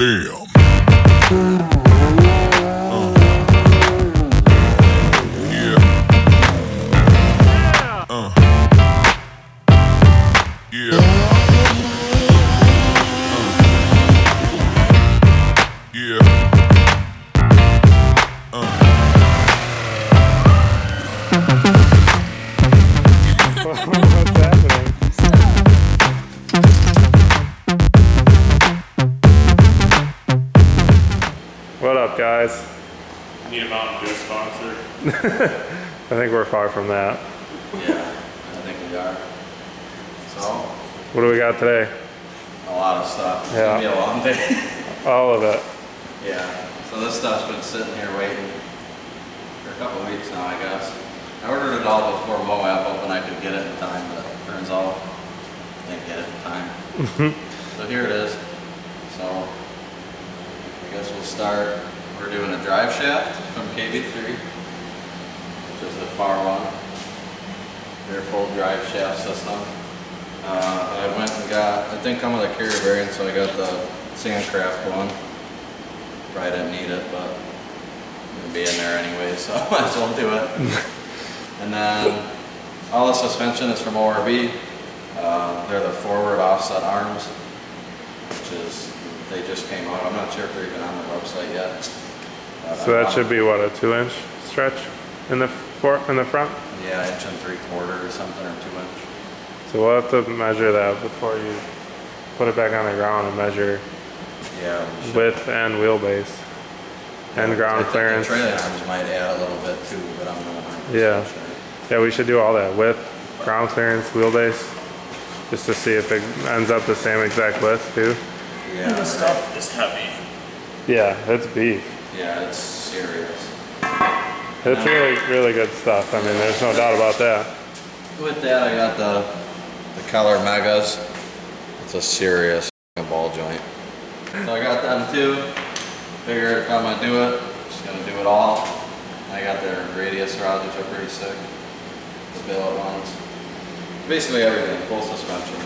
Damn. Yeah. Yeah. Yeah. What's happening? What up, guys? Need a Mountain Dew sponsor. I think we're far from that. Yeah, I think we are. So, What do we got today? a lot of stuff. It's Yeah. gonna be a long day. All of it. Yeah. So this stuff's been sitting here waiting for a couple weeks now, I guess. I ordered it all before Moab hoping I could get it in time, but turns out I didn't get it in time. So here it is. So I guess we'll start. We're doing a drive shaft from KB3, which is the far one. Their full drive shaft system. I went and got, I think I'm with a carrier bearing, so I got the Sandcraft one. Probably didn't need it, but it'll be in there anyway, so I might as well do it. And then all the suspension is from ORB. They're the forward offset arms, which is, they just came out. I'm not sure if they're even on the website yet. So that should be what, a 2-inch stretch in the front? Yeah, 1 3/4 or something, or 2 inch. So we'll have to measure that before you put it back on the ground and measure Yeah, we should. width and wheelbase and ground clearance. The trailing arms might add a little bit too, but I'm not 100% Yeah. sure. Yeah, we should do all that. Width, ground clearance, wheelbase, just to see if it ends up the same exact width too. Yeah, This stuff is heavy. Yeah, it's beef. yeah, it's serious. It's really, really good stuff. I mean, there's no doubt about that. With that, I got the Keller Megas. It's a serious ball joint. So I got them too. Figured if I'm gonna do it, I'm just gonna do it all. I got their radius rods, which are pretty sick. The billet ones. Basically everything, full suspension.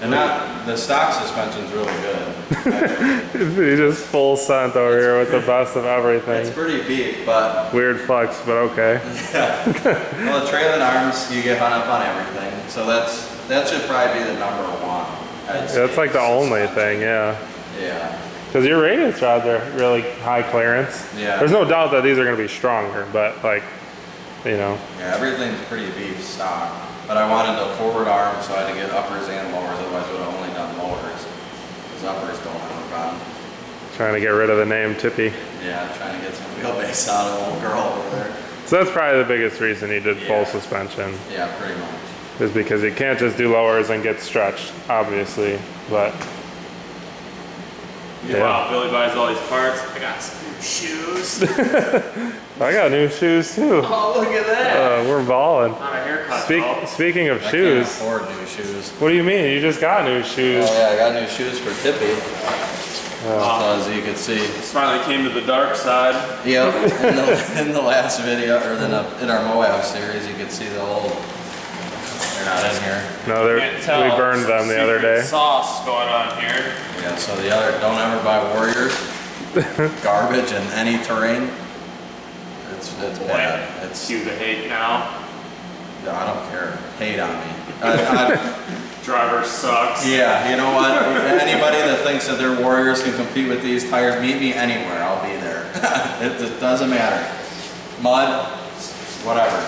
And not, the stock suspension's really good. Actually. You just full scent over here with the best of It's everything. pretty beef, but Weird flex, but okay. yeah. Well, the trailing arms, you get hung up on everything. So that should probably be the number one. I'd say. That's like the only thing, yeah. Yeah. Because your radius rods are really high clearance. Yeah. There's no doubt that these are going to be stronger, but like, you know. Yeah, everything's pretty beef stock. But I wanted the forward arm, so I had to get uppers and lowers, otherwise I would have only done lowers. Because uppers don't have a problem. Trying to get rid of the name Tippy. Yeah, trying to get some wheelbase out of the little girl over there. So that's probably the biggest reason you did full Yeah. suspension. Yeah, pretty much. Is because you can't just do lowers and get stretched, obviously. But yeah. Wow, Billy buys all these parts. I got some new shoes. I got new shoes too. Oh, look at that. We're balling. Not a haircut, though. Speaking of I can't shoes, afford new shoes. what do you mean? You just got new shoes. Oh yeah, I got new shoes for Tippy. As you can see. This finally came to the dark side. Yep, in the last video, or in our Moab series, you can see the old, they're not in here. No, Can't tell. we burned them the other Secret day. sauce going on here. Yeah, so the other, don't ever buy Warriors. Garbage in any terrain. It's bad. It's, Cue the hate now. I don't care. Hate on me. Driver sucks. Yeah, you know what? Anybody that thinks that their Warriors can compete with these tires, meet me anywhere. I'll be there. It doesn't matter. Mud, whatever.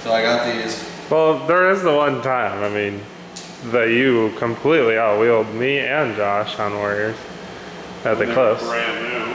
So I got these. Well, there is the one time, I mean, that you completely outwheeled me and Josh on Warriors at the They're cliffs. brand new.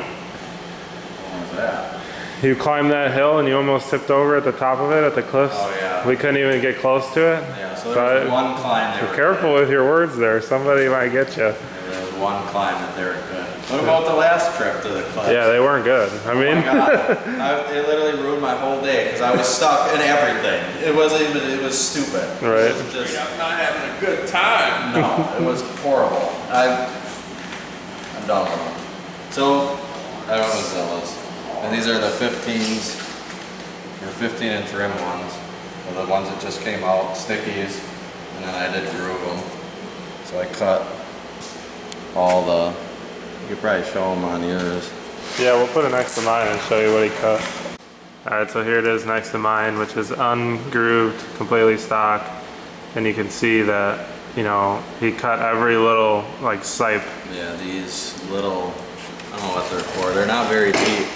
What was that? You climbed that hill and you almost tipped over at the top of it at the cliffs. Oh, yeah. We couldn't even get close to it. Yeah, so there was one climb they Be were careful with your words there. Somebody might get you. There was one climb that they were good. What about the last trip to the cliffs? Yeah, they weren't good. I Oh mean, my God. It literally ruined my whole day because I was stuck in everything. It wasn't even, it was stupid. Right. It was just, I'm not having a good time. no, it was horrible. I'm done with them. So, I went with Zillas. And these are the 15s, or 15-inch rim ones. They're the ones that just came out, stickies. And then I did groove them. So I cut all the You could probably show them on yours. Yeah, we'll put it next to mine and show you what he cut. All right, so here it is next to mine, which is ungrooved, completely stock. And you can see that, you know, he cut every little, like, sipe. Yeah, these little, I don't know what they're for. They're not very deep.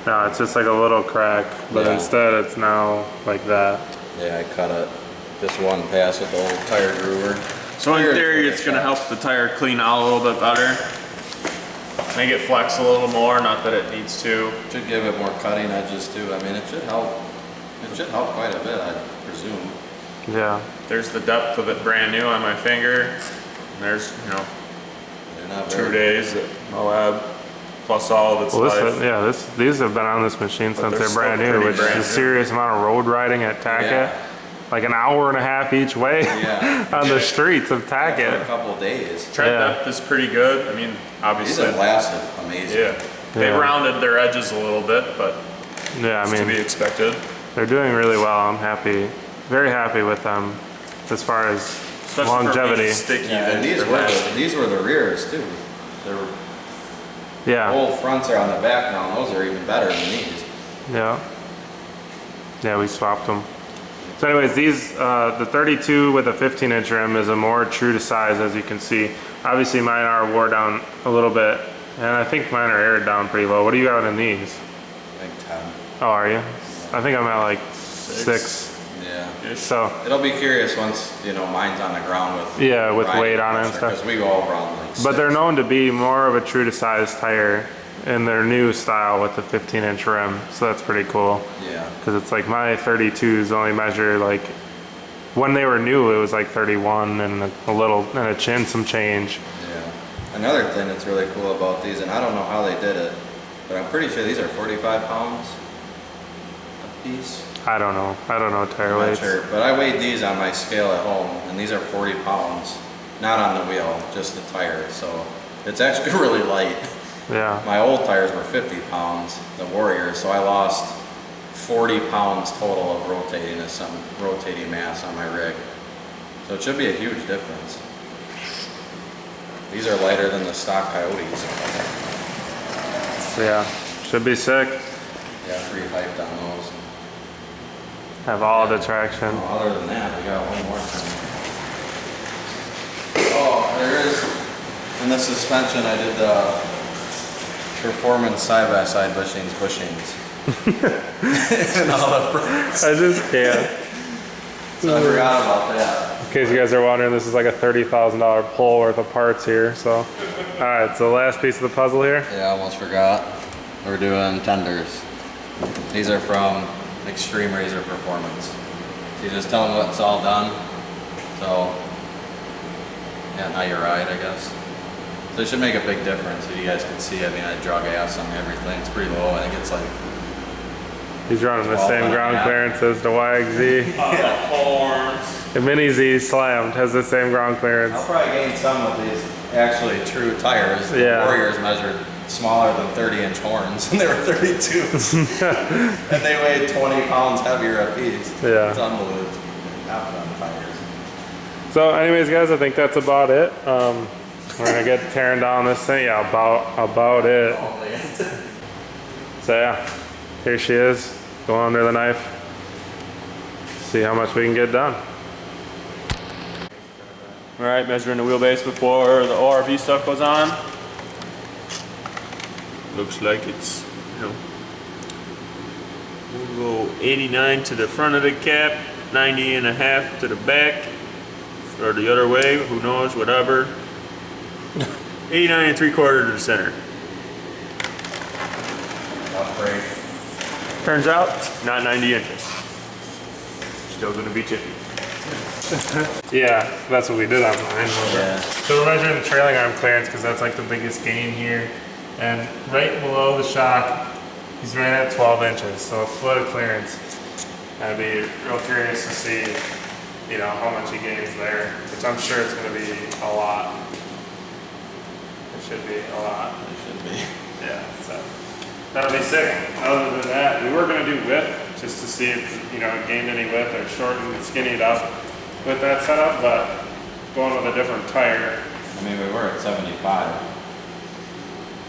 No, it's just like a little crack, but Yeah. instead it's now like that. Yeah, I cut it this one pass with the old tire groover. So in theory, it's gonna help the tire clean out a little bit better. Make it flex a little more, not that it needs to. Should give it more cutting edges too. I mean, it should help. It should help quite a bit, I presume. Yeah. There's the depth of it brand new on my finger. And there's, you know, They're not 2 very, days at Moab, plus all of its Well, life. these have been on this machine since they're they're brand still new, pretty which is brand a new. serious amount of road riding at Tackett. Yeah. Like an hour and a half each way Yeah. on the streets of for a Tackett. couple days. Tread Yeah. depth is pretty good. I mean, These obviously, have lasted amazing. yeah. They've Yeah. rounded their edges a little bit, but Yeah, I it's to be mean, expected. they're doing really well. I'm happy, very happy with them as far as Especially longevity. for being sticky. Yeah, and they're lasting. these were the rears too. Their Yeah, old fronts are on the back now, and those are even better than these. yeah. Yeah, we swapped them. So anyways, these, the 32 with a 15-inch rim is a more true to size, as you can see. Obviously mine are wore down a little bit, and I think mine are aired down pretty low. What do you got in these? I think 10. Oh, are you? I think I'm at like 6. Yeah. So, It'll be curious once, you know, mine's on the ground with yeah, with weight on it and stuff. Because we all run like But they're 6. known to be more of a true to size tire in their new style with the 15-inch rim. So that's pretty cool. Yeah. Because it's like my 32s only measure like, when they were new, it was like 31 and a little, and a chin, some change. Yeah. Another thing that's really cool about these, and I don't know how they did it, but I'm pretty sure these are 45 pounds a piece. I don't know tire I'm not weights. sure, but I weighed these on my scale at home, and these are 40 pounds, not on the wheel, just the tire. So it's actually really light. Yeah, My old tires were 50 pounds, the Warriors, so I lost 40 pounds total of rotating mass on my rig. So it should be a huge difference. These are lighter than the stock Coyotes. so yeah, should be sick. Yeah, pretty hyped on those. Have all the traction. Oh, other than that, we got one more thing. Oh, there is, in the suspension, I did the performance side-by-side bushings. And all the fronts. I just can't. So I forgot about that. In case you guys are wondering, this is like a $30,000 pull worth of parts here. So, all right, so the last piece of the puzzle here. Yeah, I almost forgot. We're doing tenders. These are from Extreme Razor Performance. So you just tell them what's all done. So, yeah, now you ride, I guess. So it should make a big difference if you guys can see. I mean, I draw gas on everything. It's pretty low. I think it's like, He's running the 12 same and a ground half. clearance as the YXZ. Horns. The Mini Z Slammed has the same ground I'll clearance. probably gain some with these actually true tires. The Yeah. Warriors measured smaller than 30-inch horns, and they were 32s. And they weighed 20 pounds heavier a piece. Yeah. It's unbelievable. Half on tires. So anyways, guys, I think that's about it. We're gonna get tearing down this thing. Yeah, about it. So yeah, here she is, going under the knife. See how much we can get done. All right, measuring the wheelbase before the ORB stuff goes on. Looks like it's, you know, we'll go 89 to the front of the cap, 90 and a half to the back, or the other way, who knows, whatever. 89 and 3/4 to the center. Upgrade. Turns out, not 90 inches. Still gonna be chippy. Yeah, that's what we did on mine. Yeah. So we're measuring the trailing arm clearance because that's like the biggest gain here. And right below the shock, he's right at 12 inches, so a foot of clearance. I'd be real curious to see, you know, how much he gains there, which I'm sure it's going to be a lot. It should be a lot. It should be. Yeah, so that'll be sick. Other than that, we were going to do width just to see if, you know, it gained any width or shortened and skinnied up with that setup, but going with a different tire. I mean, we were at 75.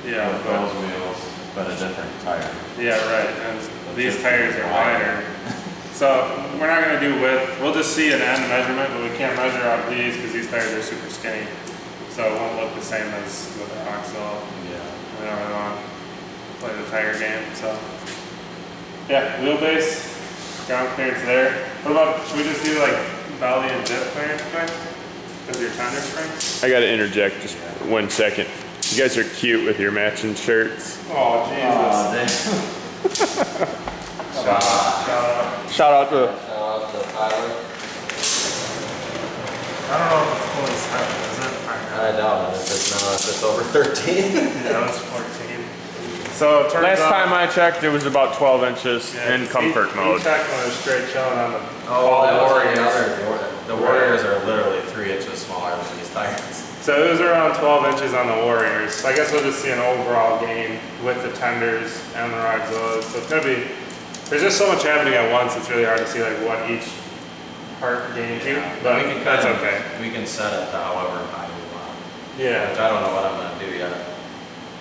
Yeah, with but- those wheels, but a different tire. Yeah, right, and these tires are wider. So we're not gonna do width, we'll just see an end measurement, but we can't measure out these because these tires are super skinny. So it won't look the same as with the Roxxzilla. Yeah. We don't really want to play the tire game, so. Yeah, wheelbase, ground clearance there. What about, should we just do like belly and diff clearance quick? Because your tender springs? I gotta interject just 1 second. You guys are cute with your matching shirts. Oh, Jesus. Shout out to Shout out to Tyler. I don't know if it's fully set, is it? I doubt it if it's over 13. Yeah, it was 14. So it turns last out, time I checked, it was about 12 inches yeah, in comfort he mode. checked when it was straight chilling on the Oh, that was Warriors. the other. The Warriors are literally 3 inches smaller than these tires. So it was around 12 inches on the Warriors. So I guess we'll just see an overall gain with the tenders and the Roxxzillas. So it's gonna be, there's just so much happening at once, it's really hard to see like what each part gains you, but we can that's kind of, okay. We can set it to however high we want. Which Yeah, I don't know what I'm gonna do yet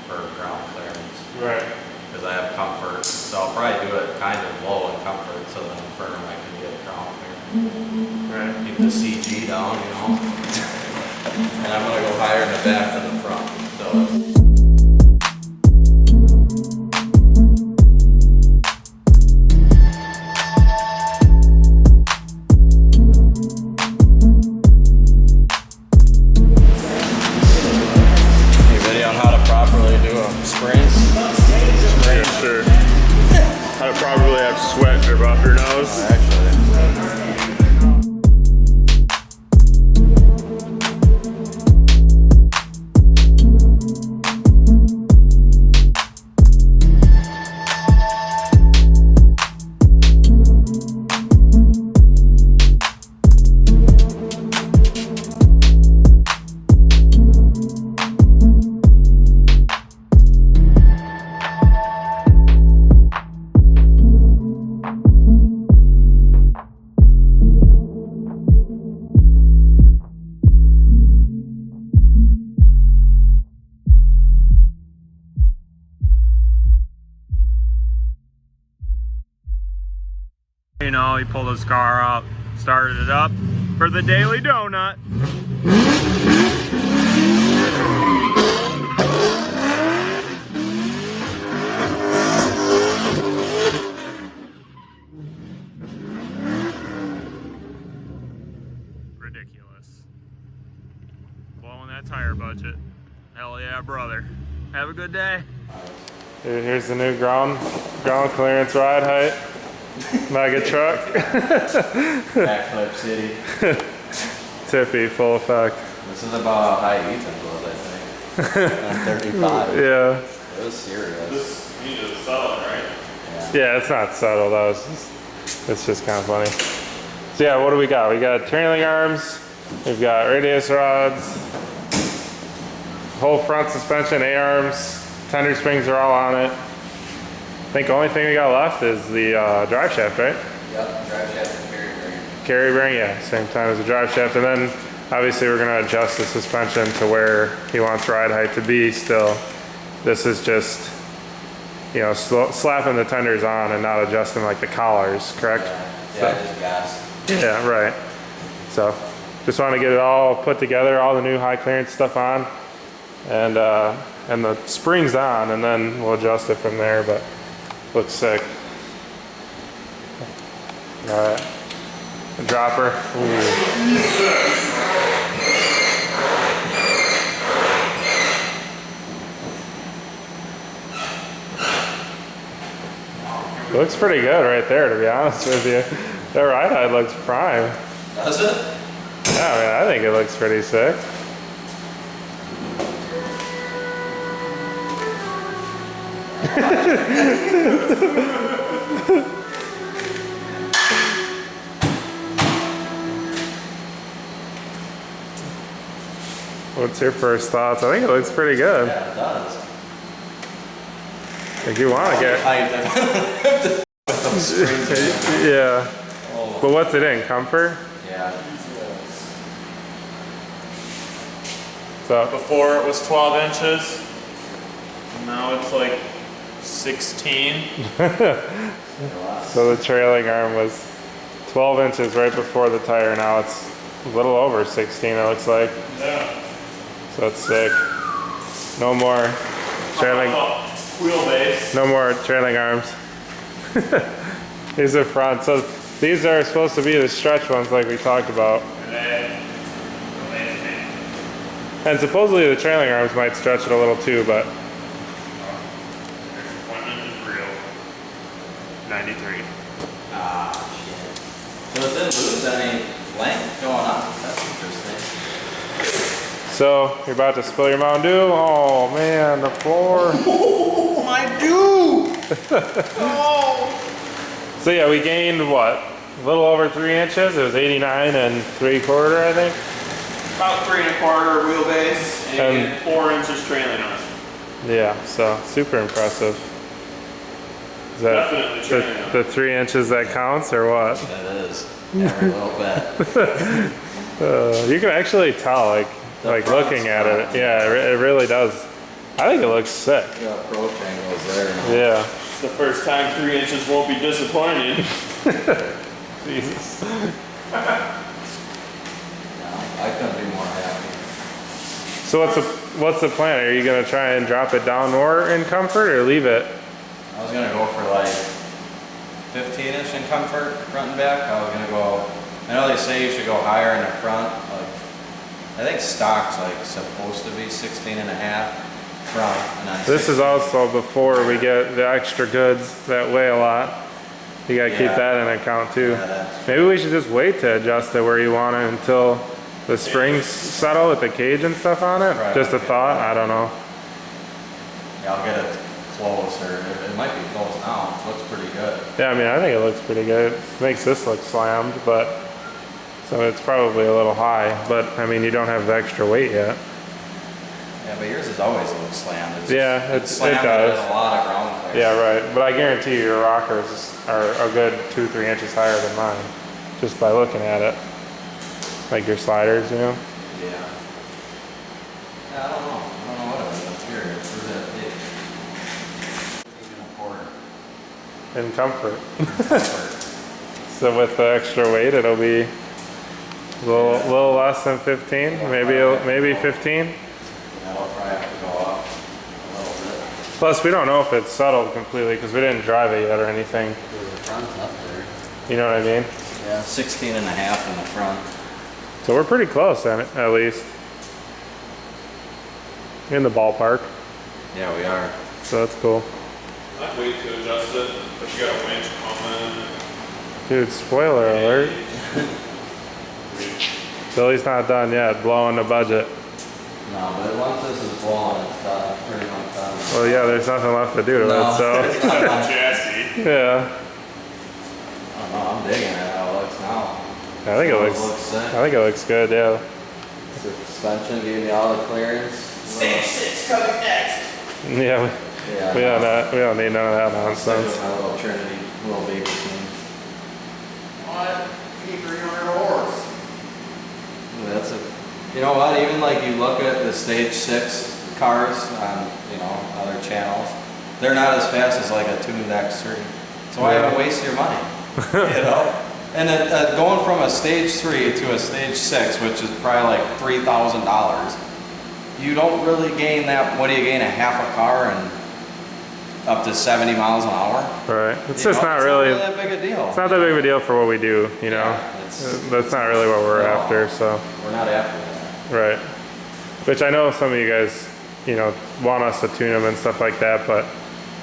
for ground clearance. right. Because I have comfort, so I'll probably do it kind of low in comfort, so then firm I can get ground clear. Right. Keep the CG down, you know. And I'm gonna go higher in the back than the front. So any video on how to properly do a springs? Yeah, sure. How to properly have sweat drip off your nose. Actually. You know, he pulled his car up, started it up for the daily donut. Ridiculous. Blowing that tire budget. Hell yeah, brother. Have a good day. Here's the new ground clearance ride height. Mega truck. Backflip City. Tippy, full effect. This is about how high Ethan was, I think. On 35. Yeah. It was serious. You need to sell it, right? Yeah, it's not subtle though. It's just kind of funny. So yeah, what do we got? We got trailing arms. We've got radius rods. Whole front suspension, A-arms. Tender springs are all on it. I think the only thing we got left is the drive shaft, right? Yep, drive shaft and carrier bearing. Carrier bearing, yeah, same time as the drive shaft. And then obviously we're gonna adjust the suspension to where he wants ride height to be still. This is just, you know, slapping the tenders on and not adjusting like the collars, correct? Yeah, just gas. Yeah, right. So just want to get it all put together, all the new high clearance stuff on, and the springs on, and then we'll adjust it from there, but looks sick. All right, the dropper. Looks pretty good right there, to be honest with you. That ride height looks prime. Does it? Yeah, I mean, I think it looks pretty sick. What's your first thoughts? I think it looks pretty good. Yeah, it does. If you want to get, Springs. yeah. Oh, But what's it in? Comfort? yeah. So Before it was 12 inches. Now it's like 16. So the trailing arm was 12 inches right before the tire. Now it's a little over 16, it looks like. Yeah. So that's sick. No more trailing, Wheelbase. no more trailing arms. These are front. So these are supposed to be the stretch ones like we talked about. And supposedly the trailing arms might stretch it a little too, but Disappointment is real. 93. Ah, shit. So it didn't lose any length going up. That's interesting. so you're about to spill your Mountain Dew. Oh man, the floor. Oh, my dude! Oh! So yeah, we gained what? A little over 3 inches. It was 89 3/4, I think. About 3 1/4 wheelbase and And- 4 inches trailing on it. Yeah, so super impressive. Is that Definitely trailing on the 3 inches that counts or what? That is. Every little bit. You can actually tell, like front's looking at it. fine. Yeah, it really does. I think it looks sick. The approach angle's there now. Yeah. It's the first time 3 inches won't be disappointed. Jesus. I couldn't be more happy. So what's the plan? Are you gonna try and drop it down more in comfort or leave it? I was gonna go for like 15-ish in comfort, front and back. I was gonna go, I know they say you should go higher in the front. Like, I think stock's like supposed to be 16 and a half front. And then This is also before we get the extra goods that weigh a lot. You gotta keep Yeah. that in account too. Yeah, that's- Maybe we should just wait to adjust it where you want it until the springs settle with the cage and stuff on it. Right. Just a thought, I don't know. Yeah, I'll get it closer. It might be close now. It looks pretty good. Yeah, I mean, I think it looks pretty good. It makes this look slammed, but so it's probably a little high, but I mean, you don't have the extra weight yet. Yeah, but yours has always looked slammed. It's Yeah, it's it slammed does. in a lot of ground clearance. Yeah, right. But I guarantee you your rockers are a good 2-3 inches higher than mine, just by looking at it. Like your sliders, you know? Yeah. Yeah, I don't know. I don't know what it is. It's here. Where's that big? 18 In comfort. Comfort. So with the extra weight, it'll be a little less than 15, maybe 15. That'll probably have to go up a little bit. Plus, we don't know if it's settled completely because we didn't drive it yet or anything. The front's up there. You know what I mean? Yeah, 16 and a half in the front. So we're pretty close then, at least. In the ballpark. Yeah, we are. So that's cool. I'd wait to adjust it, but you got a winch coming. Dude, spoiler alert. Billy's not done yet, blowing the budget. No, but once this is blown, it's done. Pretty much done. Well, yeah, there's nothing left to do to No. it, so. Chassis. Yeah. I don't know, I'm digging it how it looks now. I think it looks sick. I think it looks good, yeah. The suspension gave me all the clearance. Stage 6 coming next. Yeah, Yeah. we don't need none of that nonsense. My little Trinity, little baby thing. What? You need 300 horse. That's a, you know what, even like you look at the stage 6 cars on, you know, other channels, they're not as fast as like a tuned X3. So why Yeah. even waste your money? You know? And going from a stage 3 to a stage 6, which is probably like $3,000, you don't really gain that. What do you gain? A half a car and up to 70 miles an hour? Right. It's You just know, not it's really, not that big a deal. it's not that big of a deal for what we do, you know? Yeah, it's- That's not really what we're No. after, so. We're not after that. Right. Which I know some of you guys, you know, want us to tune them and stuff like that, but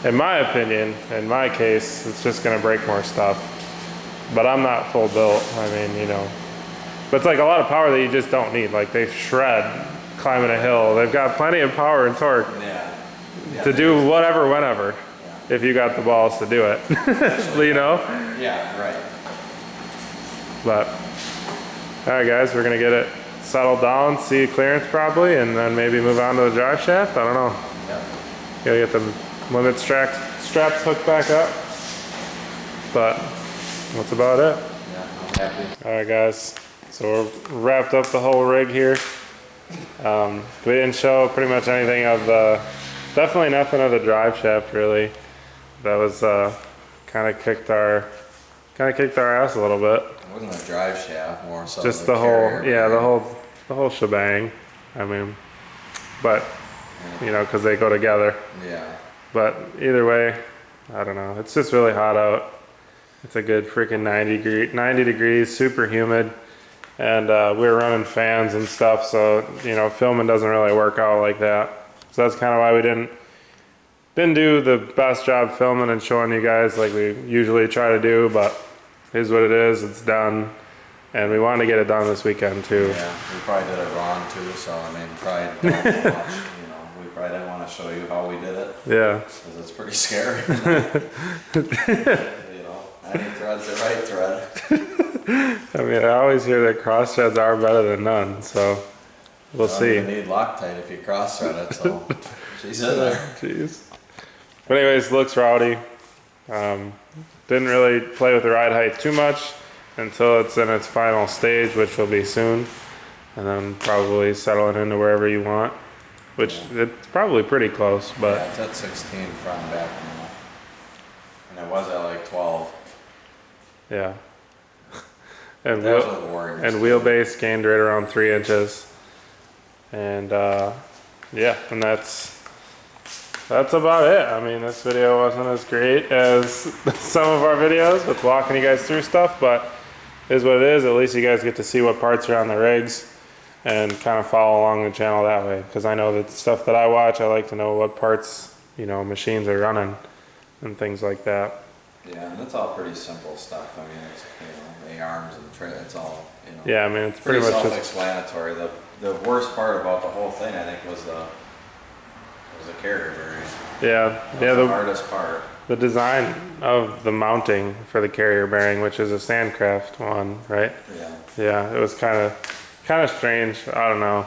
in my opinion, in my case, it's just gonna break more stuff. But I'm not full built, I mean, you know. But it's like a lot of power that you just don't need. Like they shred climbing a hill. They've got plenty of power and torque Yeah. to do whatever, whenever, if you got the balls to do it, you know? Yeah, right. But, all right guys, we're gonna get it settled down, see clearance probably, and then maybe move on to the drive shaft. I don't know. Yep. Gotta get the limit straps hooked back up. But that's about it. Yeah, I'm happy. All right guys, so we're wrapped up the whole rig here. We didn't show pretty much anything of the definitely nothing of the drive shaft really. That was kind of kicked our ass a little bit. It wasn't a drive shaft, more so Just the whole, yeah, the whole shebang. I mean, but you know, because they go together. Yeah. But either way, I don't know. It's just really hot out. It's a good freaking 90 degrees, super humid. And we were running fans and stuff, so you know, filming doesn't really work out like that. So that's kind of why we didn't do the best job filming and showing you guys like we usually try to do, but here's what it is, it's done. And we wanted to get it done this weekend too. Yeah, we probably did it wrong too, so I mean, probably don't watch, you know, we probably didn't want to show you how we did it. Yeah. Because it's pretty scary. You know, 90 thread's the right thread. I mean, I always hear that cross threads are better than none, so we'll see. You need Loctite if you cross thread it, so she's in there. Jeez. But anyways, looks rowdy. Didn't really play with the ride height too much until it's in its final stage, which will be soon. And then probably settling into wherever you want, which it's probably pretty close, but Yeah, it's at 16 front and back now. And it was at like 12. yeah. And, That was with the Warriors. and wheelbase gained right around 3 inches. And yeah, and that's about it. I mean, this video wasn't as great as some of our videos with walking you guys through stuff, but it is what it is. At least you guys get to see what parts are on the rigs and kind of follow along the channel that way. Because I know that stuff that I watch, I like to know what parts, you know, machines are running and things like that. Yeah, and it's all pretty simple stuff. I mean, it's, you know, the arms and the trail, it's all, you know. Yeah, I mean, it's pretty much just self-explanatory. The worst part about the whole thing, I think, was the carrier bearing. yeah, The hardest part. the design of the mounting for the carrier bearing, which is a Sandcraft one, right? Yeah. Yeah, it was kind of strange. I don't know.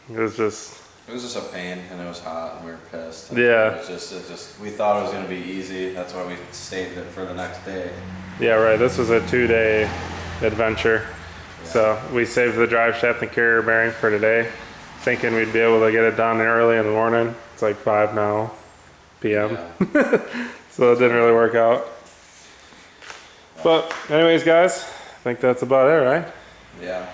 It was just a pain, and it was hot, and we were pissed. Yeah. It was just we thought it was going to be easy. That's why we saved it for the next day. yeah, right. This was a 2-day adventure, so we saved the drive shaft and carrier bearing for today, thinking we'd be able to get it done early in the morning. It's like 5 now p.m. Yeah. So it didn't really work out. But anyways, guys, I think that's about it, right? Yeah.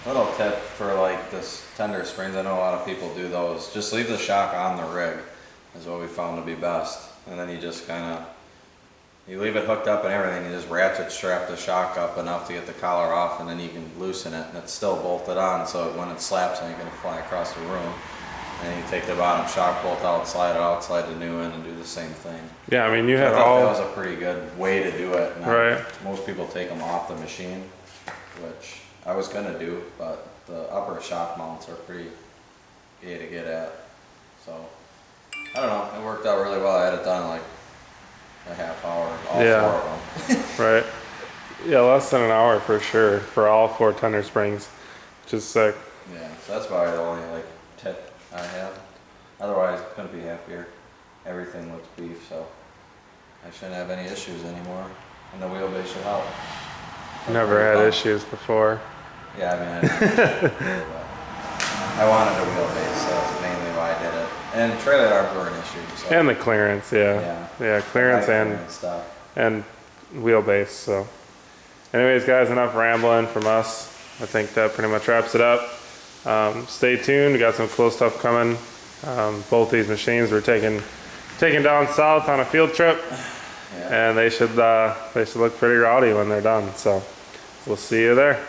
Little tip for like this tender springs. I know a lot of people do those. Just leave the shock on the rig is what we found to be best. And then you just you leave it hooked up and everything. You just ratchet strap the shock up enough to get the collar off, and then you can loosen it, and it's still bolted on. So when it slaps, it ain't gonna fly across the room. And then you take the bottom shock bolt out, slide the new in, and do the same thing. Yeah, I mean, you I had thought that all was a pretty good way to do it. Now, right. most people take them off the machine, which I was gonna do, but the upper shock mounts are pretty gay to get at. So I don't know. It worked out really well. I had it done in like a half hour, all Yeah. 4 of them. right. Yeah, less than an hour for sure for all 4 tender springs, which is sick. Yeah, so that's probably the only like tip I have. Otherwise, couldn't be happier. Everything looks beef, so I shouldn't have any issues anymore. And the wheelbase should help. Never had issues before. Yeah, I mean, I wanted a wheelbase, so that's mainly why I did it. And trailer arms were an issue. So. And the clearance, yeah, clearance and stuff. and wheelbase. So, anyways, guys, enough rambling from us. I think that pretty much wraps it up. Stay tuned. We got some cool stuff coming. Both these machines were taken down south on a field trip, Yeah. and they should look pretty rowdy when they're done. So, we'll see you there.